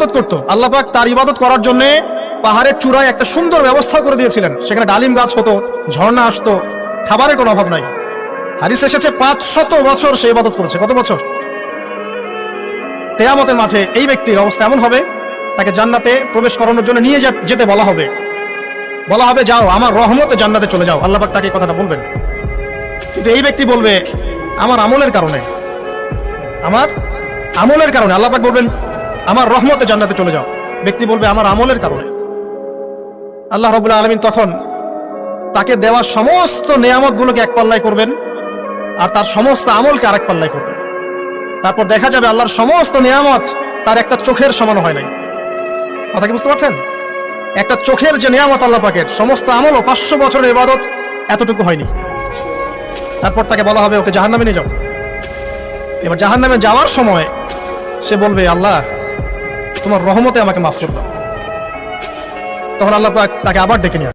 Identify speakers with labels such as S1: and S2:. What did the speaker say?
S1: ইবাদত করতো, আল্লাহ পাক তার ইবাদত করার জন্য পাহাড়ের চূড়ায় একটা সুন্দর ব্যবস্থা করে দিয়েছিলেন। সেখানে ডালিম গাছ হতো, ঝর্ণা আসতো, খাবারের কোনো অভাব নাই। হাদিস এসেছে 500 বছর সে ইবাদত করেছে। কত বছর? কিয়ামতের মাঠে এই ব্যক্তির অবস্থা এমন হবে, তাকে জান্নাতে প্রবেশ করানোর জন্য নিয়ে যেতে বলা হবে, যাও আমার রহমতে জান্নাতে চলে যাও। আল্লাহ পাক তাকে এই কথাটা বলবেন। কিন্তু এই ব্যক্তি বলবে আমার আমলের কারণে আল্লাহ পাক বলবেন আমার রহমতে জান্নাতে চলে যাও। ব্যক্তি বলবে আমার আমলের কারণে। আল্লাহ রাব্বুল আলামিন তখন তাকে দেওয়া সমস্ত নেয়ামতগুলোকে এক পাল্লায় করবেন আর তার সমস্ত আমলকে আরেক পাল্লায় করবেন। তারপর দেখা যাবে আল্লাহর সমস্ত নেয়ামত তার একটা চোখের সমান হয় নাই। কথা কি বুঝতে পারছেন? একটা চোখের যে নেয়ামত আল্লাহ পাকের, সমস্ত আমল ও 500 বছরের ইবাদত এতটুকু হয়নি। তারপর তাকে বলা হবে ওকে জাহান্নামে নিয়ে যাও। এবার জাহান্নামে যাওয়ার সময় সে বলবে আল্লাহ তোমার রহমতে আমাকে মাফ করে দাও। তখন আল্লাহ পাক তাকে আবার ডেকে নিয়ে